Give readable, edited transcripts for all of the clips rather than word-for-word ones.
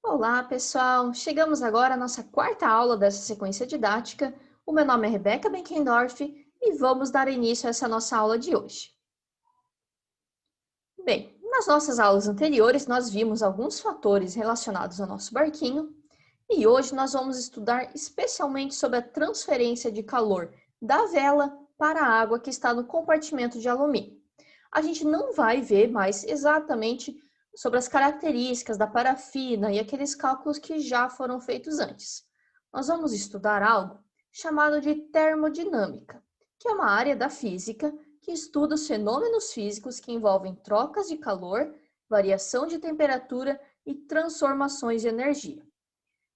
Olá, pessoal! Chegamos agora à nossa quarta aula dessa sequência didática. O meu nome é Rebeca Benkendorf e vamos dar início a essa nossa aula de hoje. Bem, nas nossas aulas anteriores, nós vimos alguns fatores relacionados ao nosso barquinho e hoje nós vamos estudar especialmente sobre a transferência de calor da vela para a água que está no compartimento de alumínio. A gente não vai ver mais exatamente sobre as características da parafina e aqueles cálculos que já foram feitos antes. Nós vamos estudar algo chamado de termodinâmica, que é uma área da física que estuda os fenômenos físicos que envolvem trocas de calor, variação de temperatura e transformações de energia.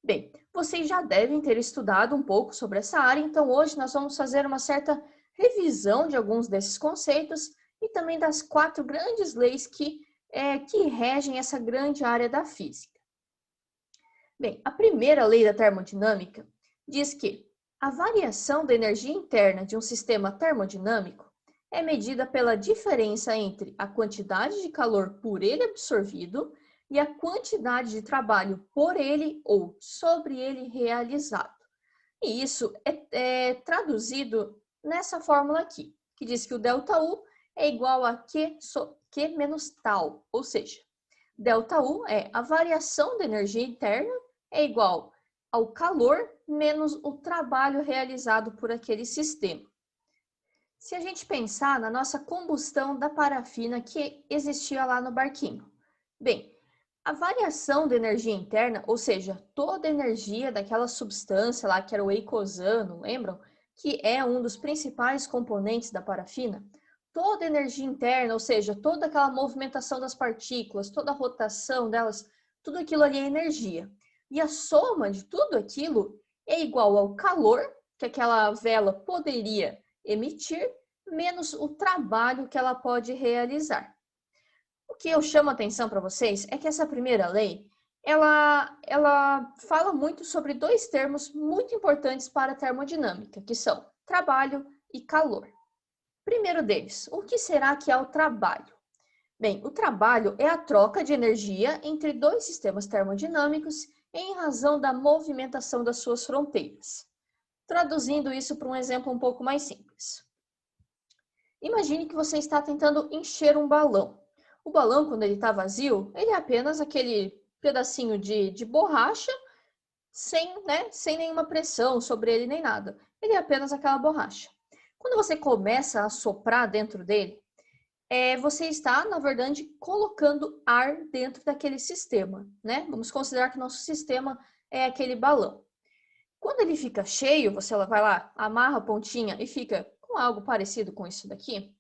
Bem, vocês já devem ter estudado um pouco sobre essa área, então hoje nós vamos fazer uma certa revisão de alguns desses conceitos e também das quatro grandes leis que regem essa grande área da física. Bem, a primeira lei da termodinâmica diz que a variação da energia interna de um sistema termodinâmico é medida pela diferença entre a quantidade de calor por ele absorvido e a quantidade de trabalho por ele ou sobre ele realizado. E isso é traduzido nessa fórmula aqui, que diz que o ΔU é igual a Q menos tal, ou seja, ΔU é a variação da energia interna é igual ao calor menos o trabalho realizado por aquele sistema. Se a gente pensar na nossa combustão da parafina que existia lá no barquinho, bem, a variação da energia interna, ou seja, toda a energia daquela substância lá que era o eicosano, lembram? Que é um dos principais componentes da parafina. Toda a energia interna, ou seja, toda aquela movimentação das partículas, toda a rotação delas, tudo aquilo ali é energia. E a soma de tudo aquilo é igual ao calor que aquela vela poderia emitir, menos o trabalho que ela pode realizar. O que eu chamo a atenção para vocês é que essa primeira lei, ela fala muito sobre dois termos muito importantes para a termodinâmica, que são trabalho e calor. Primeiro deles, o que será que é o trabalho? Bem, o trabalho é a troca de energia entre dois sistemas termodinâmicos em razão da movimentação das suas fronteiras. Traduzindo isso para um exemplo um pouco mais simples. Imagine que você está tentando encher um balão. O balão, quando ele está vazio, ele é apenas aquele pedacinho de borracha sem nenhuma pressão sobre ele nem nada. Ele é apenas aquela borracha. Quando você começa a soprar dentro dele, você está, na verdade, colocando ar dentro daquele sistema, né? Vamos considerar que nosso sistema é aquele balão. Quando ele fica cheio, você vai lá, amarra a pontinha e fica com algo parecido com isso daqui.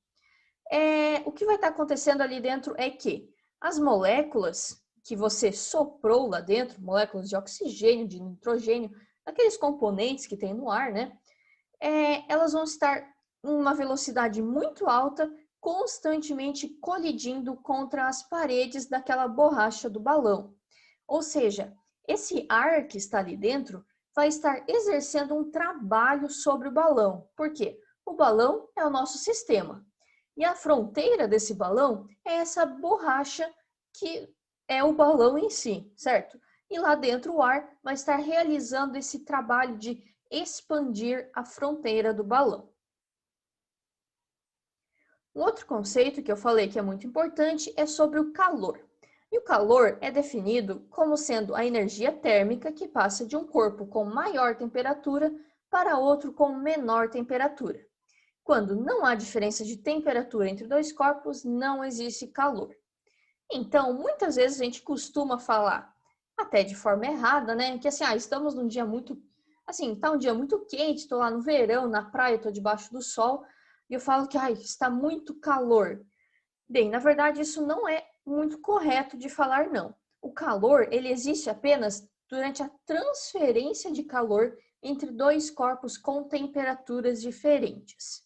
O que vai estar acontecendo ali dentro é que as moléculas que você soprou lá dentro, moléculas de oxigênio, de nitrogênio, aqueles componentes que tem no ar, né? Elas vão estar em uma velocidade muito alta, constantemente colidindo contra as paredes daquela borracha do balão. Ou seja, esse ar que está ali dentro vai estar exercendo um trabalho sobre o balão. Por quê? O balão é o nosso sistema. E a fronteira desse balão é essa borracha que é o balão em si, certo? E lá dentro o ar vai estar realizando esse trabalho de expandir a fronteira do balão. Um outro conceito que eu falei que é muito importante é sobre o calor. E o calor é definido como sendo a energia térmica que passa de um corpo com maior temperatura para outro com menor temperatura. Quando não há diferença de temperatura entre dois corpos, não existe calor. Então, muitas vezes a gente costuma falar, até de forma errada, né? Que assim, estamos num dia muito, tá um dia muito quente, estou lá no verão, na praia, estou debaixo do sol, e eu falo que, está muito calor. Bem, na verdade, isso não é muito correto de falar, não. O calor, ele existe apenas durante a transferência de calor entre dois corpos com temperaturas diferentes.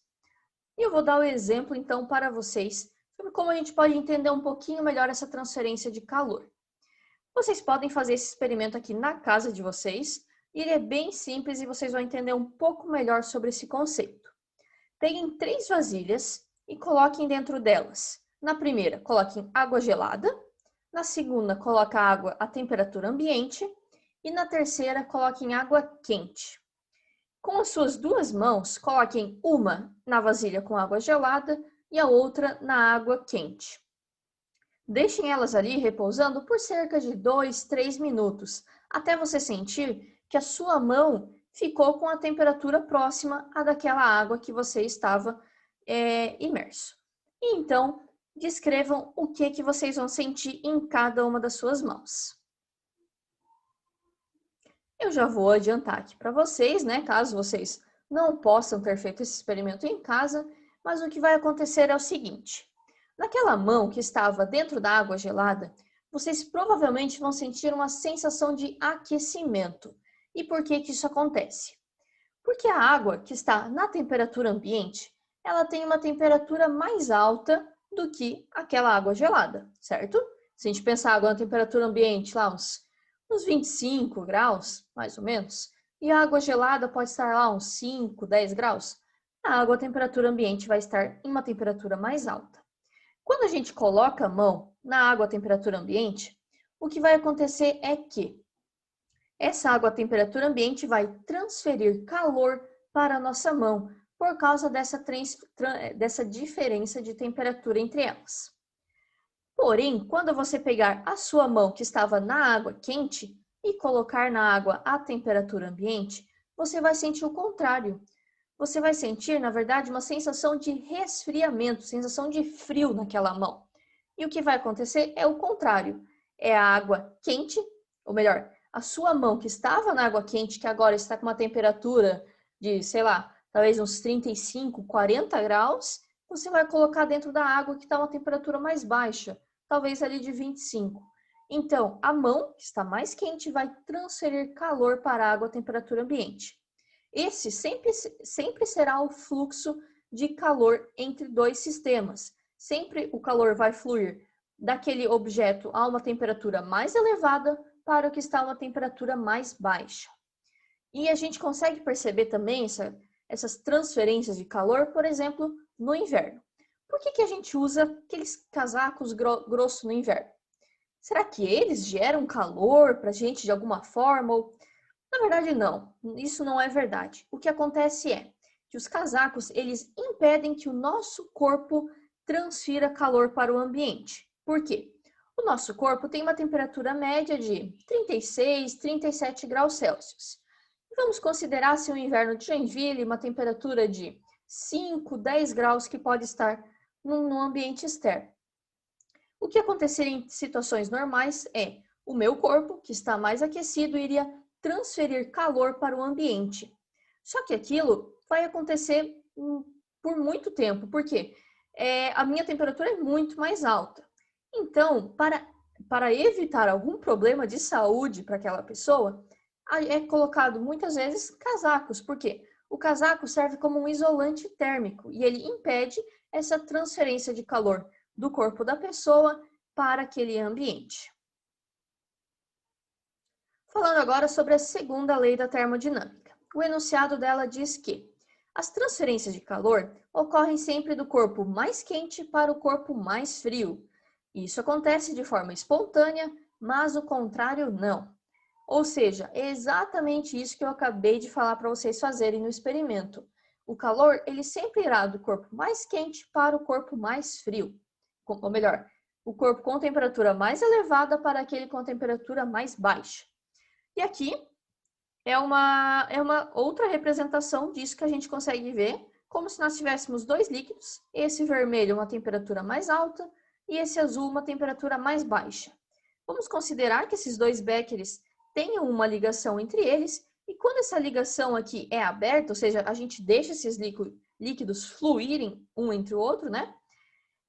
E eu vou dar o exemplo, então, para vocês sobre como a gente pode entender um pouquinho melhor essa transferência de calor. Vocês podem fazer esse experimento aqui na casa de vocês, e ele é bem simples e vocês vão entender um pouco melhor sobre esse conceito. Peguem 3 vasilhas e coloquem dentro delas. Na primeira, coloquem água gelada. Na segunda, coloca a água à temperatura ambiente. E na terceira, coloque em água quente. Com as suas duas mãos, coloquem uma na vasilha com água gelada e a outra na água quente. Deixem elas ali repousando por cerca de 2, 3 minutos, até você sentir que a sua mão ficou com a temperatura próxima à daquela água que você estava imerso. E então, descrevam o que vocês vão sentir em cada uma das suas mãos. Eu já vou adiantar aqui para vocês, né? Caso vocês não possam ter feito esse experimento em casa, mas o que vai acontecer é o seguinte: naquela mão que estava dentro da água gelada, vocês provavelmente vão sentir uma sensação de aquecimento. E por que isso acontece? Porque a água que está na temperatura ambiente, ela tem uma temperatura mais alta do que aquela água gelada, certo? Se a gente pensar a água na temperatura ambiente, lá uns 25 graus, mais ou menos, e a água gelada pode estar lá uns 5, 10 graus, a água à temperatura ambiente vai estar em uma temperatura mais alta. Quando a gente coloca a mão na água à temperatura ambiente, o que vai acontecer é que essa água à temperatura ambiente vai transferir calor para a nossa mão por causa dessa diferença de temperatura entre elas. Porém, quando você pegar a sua mão que estava na água quente e colocar na água à temperatura ambiente, você vai sentir o contrário. Você vai sentir, na verdade, uma sensação de resfriamento, sensação de frio naquela mão. E o que vai acontecer é o contrário. É a água quente, ou melhor, a sua mão que estava na água quente, que agora está com uma temperatura de, sei lá, talvez uns 35, 40 graus, você vai colocar dentro da água que está uma temperatura mais baixa, talvez ali de 25. Então, a mão, que está mais quente, vai transferir calor para a água à temperatura ambiente. Esse sempre será o fluxo de calor entre dois sistemas. Sempre o calor vai fluir daquele objeto a uma temperatura mais elevada para o que está a uma temperatura mais baixa. E a gente consegue perceber também essas transferências de calor, por exemplo, no inverno. Por que a gente usa aqueles casacos grossos no inverno? Será que eles geram calor para a gente de alguma forma? Na verdade, não. Isso não é verdade. O que acontece é que os casacos, eles impedem que o nosso corpo transfira calor para o ambiente. Por quê? O nosso corpo tem uma temperatura média de 36, 37 graus Celsius. Vamos considerar se o inverno de Joinville uma temperatura de 5, 10 graus que pode estar no ambiente externo. O que aconteceria em situações normais é o meu corpo, que está mais aquecido, iria transferir calor para o ambiente. Só que aquilo vai acontecer por muito tempo, porque a minha temperatura é muito mais alta. Então, para evitar algum problema de saúde para aquela pessoa, é colocado muitas vezes casacos, porque o casaco serve como um isolante térmico e ele impede essa transferência de calor do corpo da pessoa para aquele ambiente. Falando agora sobre a segunda lei da termodinâmica. O enunciado dela diz que as transferências de calor ocorrem sempre do corpo mais quente para o corpo mais frio. Isso acontece de forma espontânea, mas o contrário não. Ou seja, é exatamente isso que eu acabei de falar para vocês fazerem no experimento. O calor, ele sempre irá do corpo mais quente para o corpo mais frio. Ou melhor, o corpo com temperatura mais elevada para aquele com temperatura mais baixa. E aqui é uma outra representação disso que a gente consegue ver, como se nós tivéssemos dois líquidos, esse vermelho uma temperatura mais alta e esse azul uma temperatura mais baixa. Vamos considerar que esses dois béqueres tenham uma ligação entre eles, e quando essa ligação aqui é aberta, ou seja, a gente deixa esses líquidos fluírem um entre o outro, né?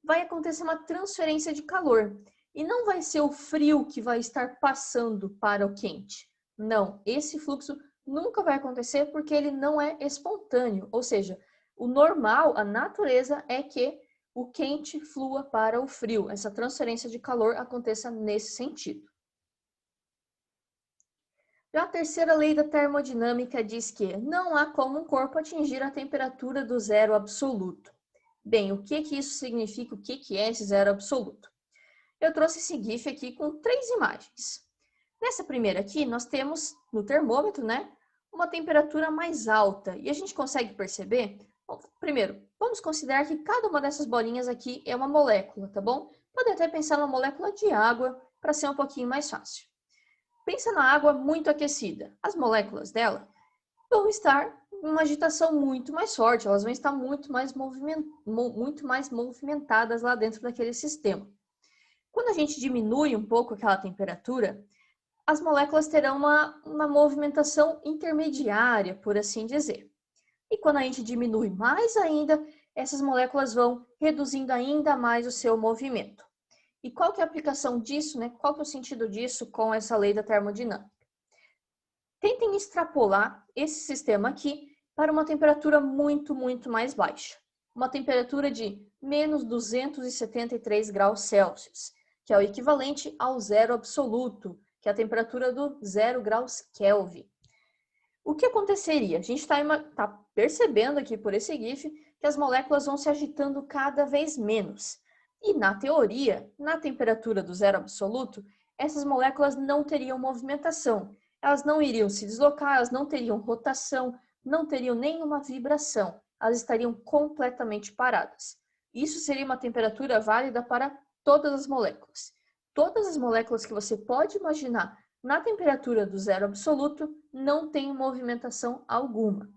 Vai acontecer uma transferência de calor. E não vai ser o frio que vai estar passando para o quente. Não, esse fluxo nunca vai acontecer porque ele não é espontâneo. Ou seja, o normal, a natureza é que o quente flua para o frio. Essa transferência de calor aconteça nesse sentido. Já a terceira lei da termodinâmica diz que não há como um corpo atingir a temperatura do zero absoluto. Bem, o que isso significa? O que é esse zero absoluto? eu trouxe esse GIF aqui com 3 imagens. Nessa primeira aqui, nós temos no termômetro, né, uma temperatura mais alta. E a gente consegue perceber? Bom, primeiro, vamos considerar que cada uma dessas bolinhas aqui é uma molécula, tá bom? Pode até pensar numa molécula de água para ser um pouquinho mais fácil. Pensa na água muito aquecida. As moléculas dela vão estar em uma agitação muito mais forte, elas vão estar muito mais movimentadas lá dentro daquele sistema. Quando a gente diminui um pouco aquela temperatura, as moléculas terão uma movimentação intermediária, por assim dizer. E quando a gente diminui mais ainda, essas moléculas vão reduzindo ainda mais o seu movimento. E qual que é a aplicação disso, né? Qual que é o sentido disso com essa lei da termodinâmica? Tentem extrapolar esse sistema aqui para uma temperatura muito mais baixa. Uma temperatura de menos 273 graus Celsius, que é o equivalente ao zero absoluto, que é a temperatura do 0 graus Kelvin. O que aconteceria? A gente está percebendo aqui por esse GIF que as moléculas vão se agitando cada vez menos. E na teoria, na temperatura do zero absoluto, essas moléculas não teriam movimentação. Elas não iriam se deslocar, elas não teriam rotação, não teriam nenhuma vibração. Elas estariam completamente paradas. Isso seria uma temperatura válida para todas as moléculas. Todas as moléculas que você pode imaginar na temperatura do zero absoluto não têm movimentação alguma.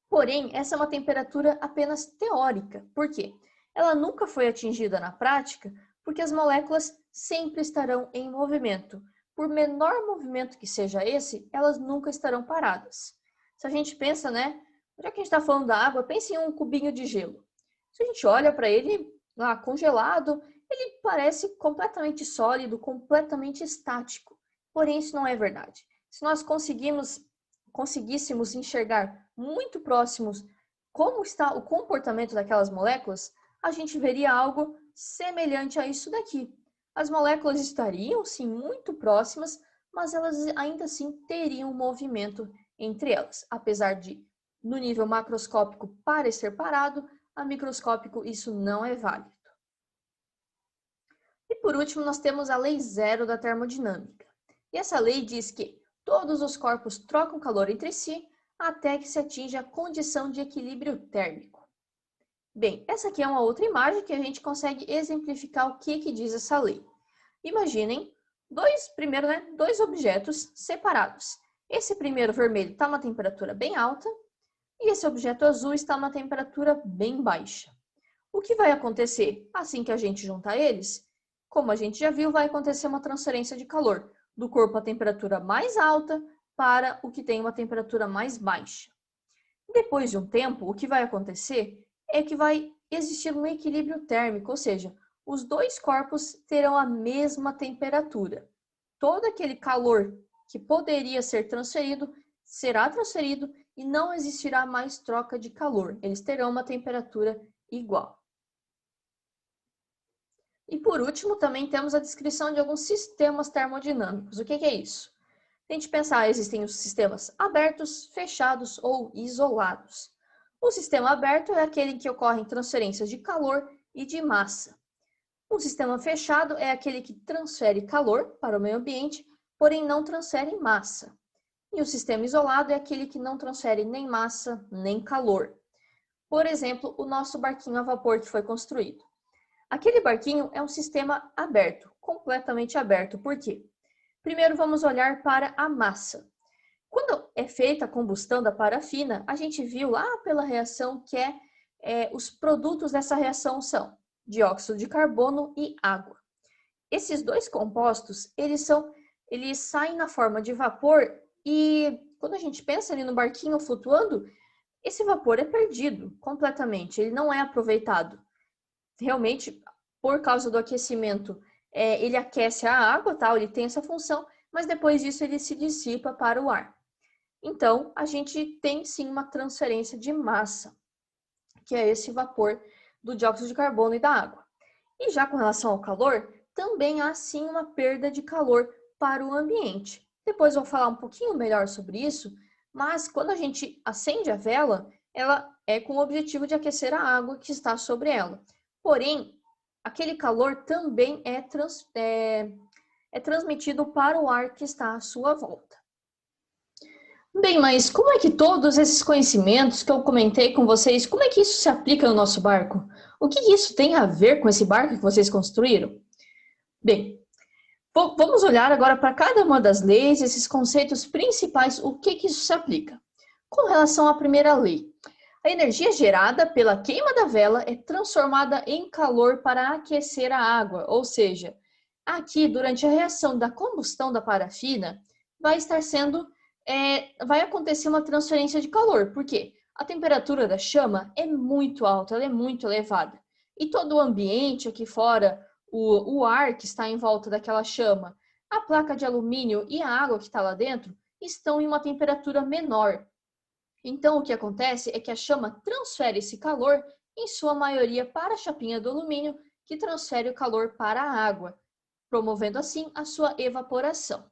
Porém, essa é uma temperatura apenas teórica. Por quê? Ela nunca foi atingida na prática porque as moléculas sempre estarão em movimento. Por menor movimento que seja esse, elas nunca estarão paradas. Se a gente pensa, né? Já que a gente está falando da água, pense em um cubinho de gelo. Se a gente olha para ele lá congelado, ele parece completamente sólido, completamente estático. Porém, isso não é verdade. Se nós conseguíssemos enxergar muito próximos como está o comportamento daquelas moléculas, a gente veria algo semelhante a isso daqui. As moléculas estariam, sim, muito próximas, mas elas ainda assim teriam movimento entre elas. Apesar de, no nível macroscópico, parecer parado, a microscópico isso não é válido. E por último, nós temos a lei zero da termodinâmica. E essa lei diz que todos os corpos trocam calor entre si até que se atinja a condição de equilíbrio térmico. Bem, essa aqui é uma outra imagem que a gente consegue exemplificar o que diz essa lei. Imaginem dois objetos separados. Esse primeiro vermelho está a uma temperatura bem alta e esse objeto azul está a uma temperatura bem baixa. O que vai acontecer assim que a gente juntar eles? Como a gente já viu, vai acontecer uma transferência de calor do corpo à temperatura mais alta para o que tem uma temperatura mais baixa. Depois de um tempo, o que vai acontecer é que vai existir um equilíbrio térmico, ou seja, os dois corpos terão a mesma temperatura. Todo aquele calor que poderia ser transferido será transferido e não existirá mais troca de calor. Eles terão uma temperatura igual. E por último, também temos a descrição de alguns sistemas termodinâmicos. O que é isso? Se a gente pensar, existem os sistemas abertos, fechados ou isolados. O sistema aberto é aquele em que ocorrem transferências de calor e de massa. O sistema fechado é aquele que transfere calor para o meio ambiente, porém não transfere massa. E o sistema isolado é aquele que não transfere nem massa, nem calor. Por exemplo, o nosso barquinho a vapor que foi construído. Aquele barquinho é um sistema aberto, completamente aberto. Por quê? Primeiro vamos olhar para a massa. Quando é feita a combustão da parafina, a gente viu lá pela reação que os produtos dessa reação são dióxido de carbono e água. Esses dois compostos, eles saem na forma de vapor e quando a gente pensa ali no barquinho flutuando, esse vapor é perdido completamente, ele não é aproveitado. Realmente, por causa do aquecimento, ele aquece a água, tá? Ele tem essa função, mas depois disso ele se dissipa para o ar. Então, a gente tem sim uma transferência de massa, que é esse vapor do dióxido de carbono e da água. E já com relação ao calor, também há sim uma perda de calor para o ambiente. Depois eu vou falar um pouquinho melhor sobre isso, mas quando a gente acende a vela, ela é com o objetivo de aquecer a água que está sobre ela. Porém, aquele calor também é transmitido para o ar que está à sua volta. Bem, mas como é que todos esses conhecimentos que eu comentei com vocês, como é que isso se aplica no nosso barco? O que isso tem a ver com esse barco que vocês construíram? Bem, vamos olhar agora para cada uma das leis, esses conceitos principais, o que isso se aplica. Com relação à primeira lei, a energia gerada pela queima da vela é transformada em calor para aquecer a água, ou seja, aqui durante a reação da combustão da parafina vai acontecer uma transferência de calor, porque a temperatura da chama é muito alta, ela é muito elevada. E todo o ambiente aqui fora, o ar que está em volta daquela chama, a placa de alumínio e a água que está lá dentro estão em uma temperatura menor. Então, o que acontece é que a chama transfere esse calor, em sua maioria, para a chapinha do alumínio, que transfere o calor para a água, promovendo assim a sua evaporação.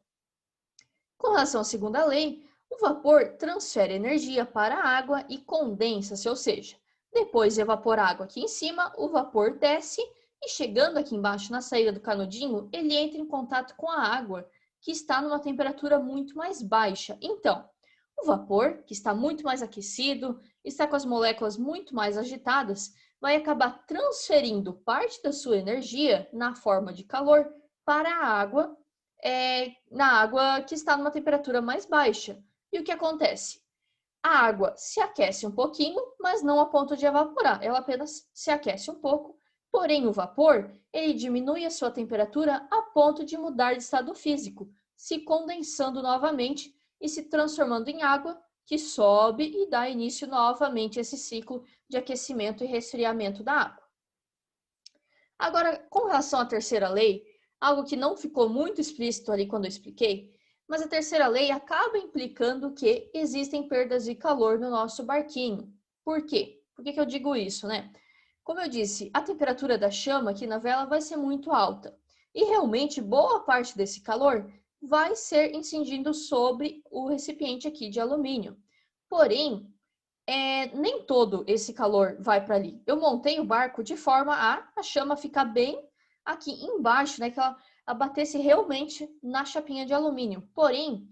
Com relação à segunda lei, o vapor transfere energia para a água e condensa-se, ou seja, depois de evaporar a água aqui em cima, o vapor desce e chegando aqui embaixo na saída do canudinho, ele entra em contato com a água, que está numa temperatura muito mais baixa. Então, o vapor, que está muito mais aquecido, está com as moléculas muito mais agitadas, vai acabar transferindo parte da sua energia na forma de calor para a água, na água que está numa temperatura mais baixa. E o que acontece? A água se aquece um pouquinho, mas não a ponto de evaporar. Ela apenas se aquece um pouco, porém o vapor, ele diminui a sua temperatura a ponto de mudar de estado físico, se condensando novamente e se transformando em água, que sobe e dá início novamente a esse ciclo de aquecimento e resfriamento da água. Agora, com relação à terceira lei, algo que não ficou muito explícito ali quando eu expliquei, mas a terceira lei acaba implicando que existem perdas de calor no nosso barquinho. Por quê? Por que eu digo isso, né? Como eu disse, a temperatura da chama aqui na vela vai ser muito alta. E realmente boa parte desse calor vai ser incidindo sobre o recipiente aqui de alumínio. Porém, nem todo esse calor vai para ali. Eu montei o barco de forma a chama ficar bem aqui embaixo, né? Que ela abatesse realmente na chapinha de alumínio. Porém,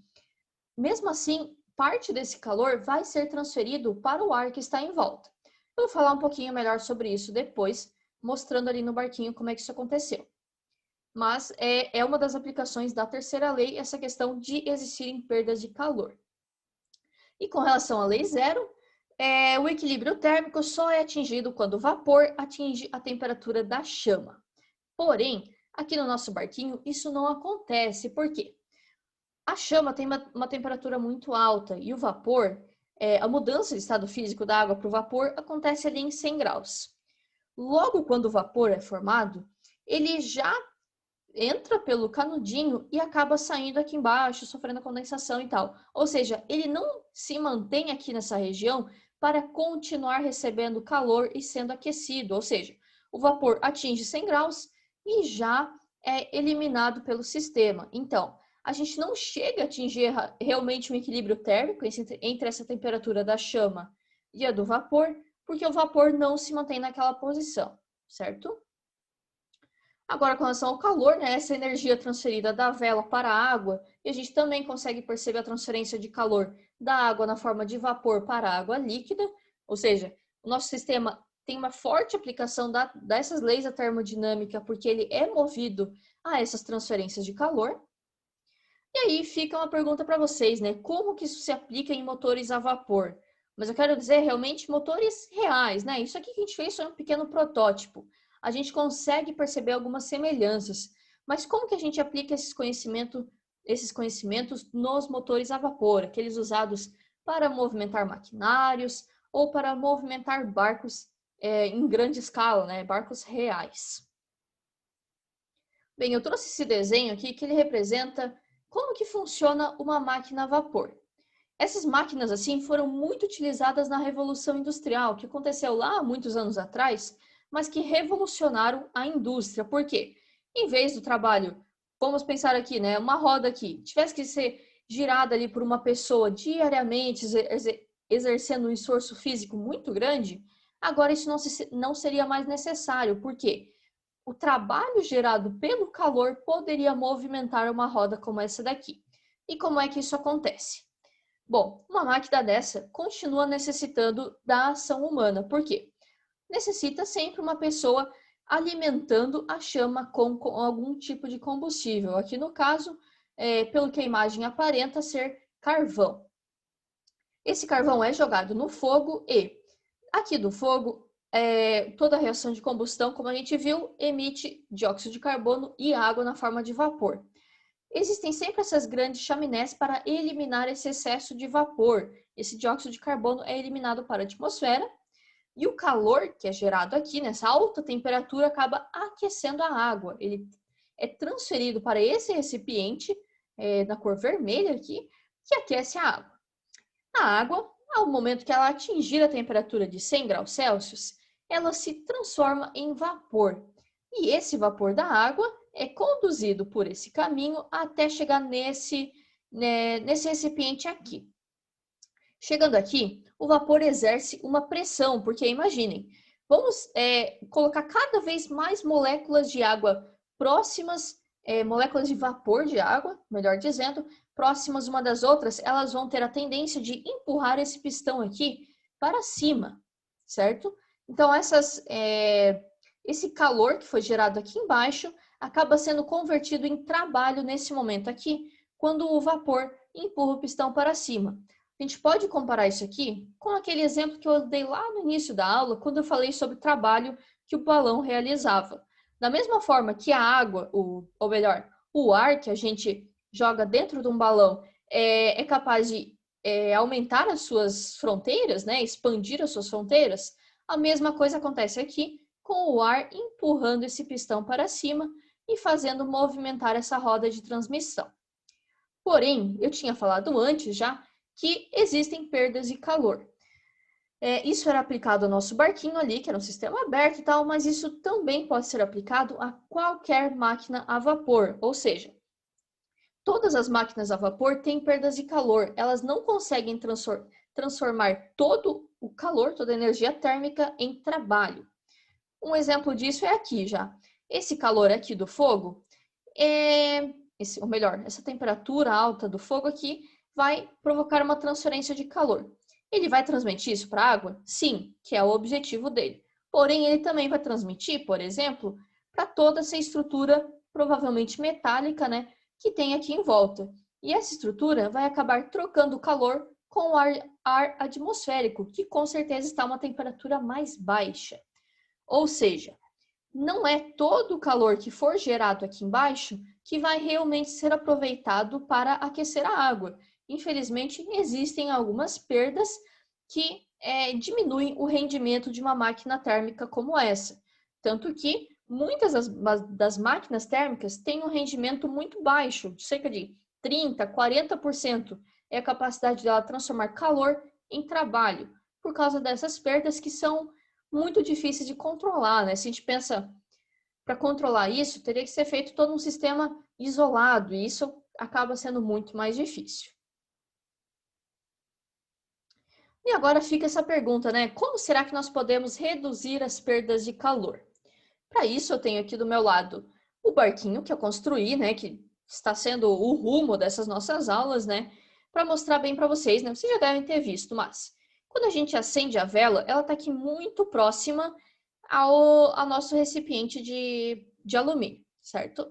mesmo assim, parte desse calor vai ser transferido para o ar que está em volta. Eu vou falar um pouquinho melhor sobre isso depois, mostrando ali no barquinho como é que isso aconteceu. Mas é uma das aplicações da terceira lei, essa questão de existirem perdas de calor. E com relação à lei zero, o equilíbrio térmico só é atingido quando o vapor atinge a temperatura da chama. Porém, aqui no nosso barquinho, isso não acontece. Por quê? A chama tem uma temperatura muito alta e o vapor, a mudança de estado físico da água para o vapor acontece ali em 100 graus. Logo, quando o vapor é formado, ele já entra pelo canudinho e acaba saindo aqui embaixo, sofrendo condensação e tal. Ou seja, ele não se mantém aqui nessa região para continuar recebendo calor e sendo aquecido. Ou seja, o vapor atinge 100 graus e já é eliminado pelo sistema. Então, a gente não chega a atingir realmente um equilíbrio térmico entre essa temperatura da chama e a do vapor, porque o vapor não se mantém naquela posição, certo? Agora, com relação ao calor, né, essa energia transferida da vela para a água, e a gente também consegue perceber a transferência de calor da água na forma de vapor para a água líquida, ou seja, o nosso sistema tem uma forte aplicação dessas leis da termodinâmica, porque ele é movido a essas transferências de calor. E aí fica uma pergunta para vocês, né? Como que isso se aplica em motores a vapor? Mas eu quero dizer realmente motores reais, né? Isso aqui que a gente fez foi um pequeno protótipo. A gente consegue perceber algumas semelhanças, mas como que a gente aplica esses conhecimentos nos motores a vapor, aqueles usados para movimentar maquinários ou para movimentar barcos em grande escala, né? Barcos reais. Bem, eu trouxe esse desenho aqui que ele representa como que funciona uma máquina a vapor. Essas máquinas assim foram muito utilizadas na Revolução Industrial, que aconteceu lá há muitos anos atrás, mas que revolucionaram a indústria. Por quê? Em vez do trabalho, vamos pensar aqui, né, uma roda aqui, tivesse que ser girada ali por uma pessoa diariamente, exercendo um esforço físico muito grande, agora isso não seria mais necessário. Por quê? o trabalho gerado pelo calor poderia movimentar uma roda como essa daqui. E como é que isso acontece? Bom, uma máquina dessa continua necessitando da ação humana. Por quê? Necessita sempre uma pessoa alimentando a chama com algum tipo de combustível. Aqui no caso, pelo que a imagem aparenta ser carvão. Esse carvão é jogado no fogo e aqui do fogo, toda a reação de combustão, como a gente viu, emite dióxido de carbono e água na forma de vapor. Existem sempre essas grandes chaminés para eliminar esse excesso de vapor. Esse dióxido de carbono é eliminado para a atmosfera e o calor que é gerado aqui, nessa alta temperatura, acaba aquecendo a água. Ele é transferido para esse recipiente, da cor vermelha aqui, que aquece a água. A água, ao momento que ela atingir a temperatura de 100 graus Celsius, ela se transforma em vapor. E esse vapor da água é conduzido por esse caminho até chegar nesse recipiente aqui. Chegando aqui, o vapor exerce uma pressão, porque imaginem, vamos colocar cada vez mais moléculas de água próximas, moléculas de vapor de água, melhor dizendo, próximas uma das outras, elas vão ter a tendência de empurrar esse pistão aqui para cima, certo? Então, esse calor que foi gerado aqui embaixo acaba sendo convertido em trabalho nesse momento aqui, quando o vapor empurra o pistão para cima. A gente pode comparar isso aqui com aquele exemplo que eu dei lá no início da aula, quando eu falei sobre o trabalho que o balão realizava. Da mesma forma que a água, ou melhor, o ar que a gente joga dentro de um balão é capaz de aumentar as suas fronteiras, né, expandir as suas fronteiras, a mesma coisa acontece aqui com o ar empurrando esse pistão para cima e fazendo movimentar essa roda de transmissão. Porém, eu tinha falado antes já que existem perdas de calor. Isso era aplicado ao nosso barquinho ali, que era um sistema aberto e tal, mas isso também pode ser aplicado a qualquer máquina a vapor, ou seja, todas as máquinas a vapor têm perdas de calor, elas não conseguem transformar todo o calor, toda a energia térmica em trabalho. Um exemplo disso é aqui já. Esse calor aqui do fogo, ou melhor, essa temperatura alta do fogo aqui vai provocar uma transferência de calor. Ele vai transmitir isso para a água? Sim, que é o objetivo dele. Porém, ele também vai transmitir, por exemplo, para toda essa estrutura, provavelmente metálica, né, que tem aqui em volta. E essa estrutura vai acabar trocando o calor com o ar atmosférico, que com certeza está a uma temperatura mais baixa. Ou seja, não é todo o calor que for gerado aqui embaixo que vai realmente ser aproveitado para aquecer a água. Infelizmente, existem algumas perdas que diminuem o rendimento de uma máquina térmica como essa. Tanto que muitas das máquinas térmicas têm um rendimento muito baixo, de cerca de 30%, 40% é a capacidade dela transformar calor em trabalho, por causa dessas perdas que são muito difíceis de controlar, né? Se a gente pensa, para controlar isso, teria que ser feito todo um sistema isolado, e isso acaba sendo muito mais difícil. E agora fica essa pergunta, né? Como será que nós podemos reduzir as perdas de calor? Para isso, eu tenho aqui do meu lado o barquinho que eu construí, né? Que está sendo o rumo dessas nossas aulas, né? Para mostrar bem para vocês, né? Vocês já devem ter visto, mas quando a gente acende a vela, ela está aqui muito próxima ao nosso recipiente de alumínio, certo?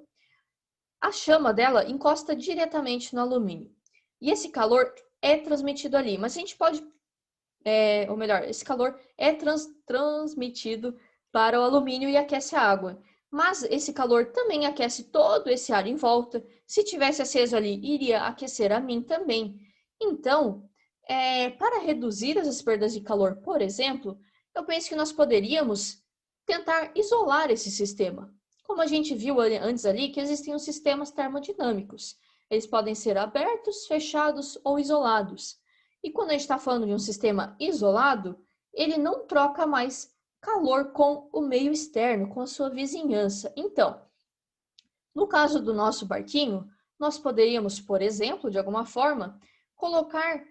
A chama dela encosta diretamente no alumínio. E esse calor é transmitido ali, mas a gente pode, ou melhor, esse calor é transmitido para o alumínio e aquece a água. Mas esse calor também aquece todo esse ar em volta. Se tivesse aceso ali, iria aquecer a mim também. Então, para reduzir essas perdas de calor, por exemplo, eu penso que nós poderíamos tentar isolar esse sistema. Como a gente viu antes ali, que existem os sistemas termodinâmicos. Eles podem ser abertos, fechados ou isolados. E quando a gente está falando de um sistema isolado, ele não troca mais calor com o meio externo, com a sua vizinhança. Então, no caso do nosso barquinho, nós poderíamos, por exemplo, de alguma forma, colocar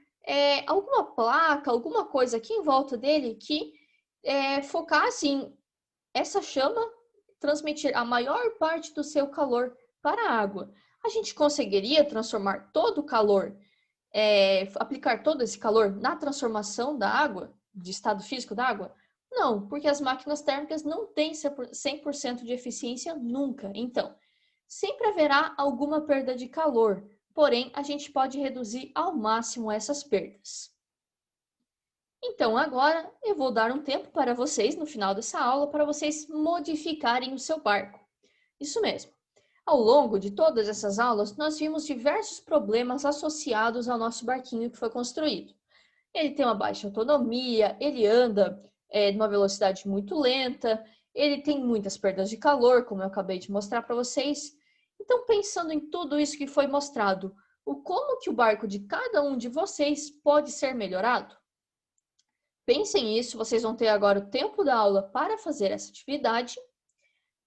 alguma placa, alguma coisa aqui em volta dele que focasse em essa chama transmitir a maior parte do seu calor para a água. A gente conseguiria transformar todo o calor, aplicar todo esse calor na transformação da água, de estado físico da água? Não, porque as máquinas térmicas não têm 100% de eficiência nunca. Então, sempre haverá alguma perda de calor, porém, a gente pode reduzir ao máximo essas perdas. Então, agora eu vou dar um tempo para vocês, no final dessa aula, para vocês modificarem o seu barco. Isso mesmo. Ao longo de todas essas aulas, nós vimos diversos problemas associados ao nosso barquinho que foi construído. Ele tem uma baixa autonomia, ele anda numa velocidade muito lenta, ele tem muitas perdas de calor, como eu acabei de mostrar para vocês. Então, pensando em tudo isso que foi mostrado, como que o barco de cada um de vocês pode ser melhorado? Pensem nisso, vocês vão ter agora o tempo da aula para fazer essa atividade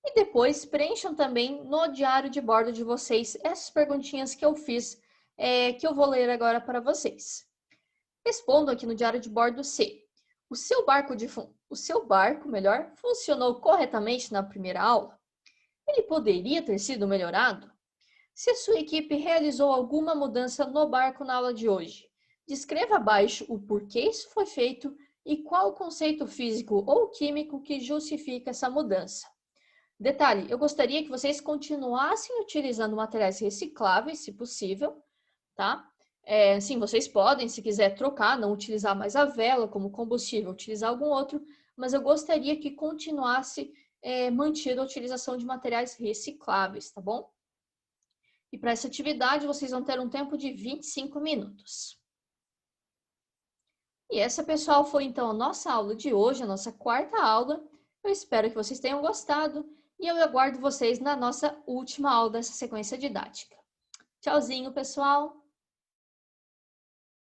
e depois preencham também no diário de bordo de vocês essas perguntinhas que eu fiz, que eu vou ler agora para vocês. Respondam aqui no diário de bordo se o seu barco funcionou corretamente na primeira aula? Ele poderia ter sido melhorado? Se a sua equipe realizou alguma mudança no barco na aula de hoje, descreva abaixo o porquê isso foi feito e qual o conceito físico ou químico que justifica essa mudança. Detalhe, eu gostaria que vocês continuassem utilizando materiais recicláveis, se possível, tá? Sim, vocês podem, se quiser trocar, não utilizar mais a vela como combustível, utilizar algum outro, mas eu gostaria que continuasse mantida a utilização de materiais recicláveis, tá bom? E para essa atividade, vocês vão ter um tempo de 25 minutos. E essa, pessoal, foi então a nossa aula de hoje, a nossa quarta aula. Eu espero que vocês tenham gostado e eu aguardo vocês na nossa última aula dessa sequência didática. Tchauzinho, pessoal!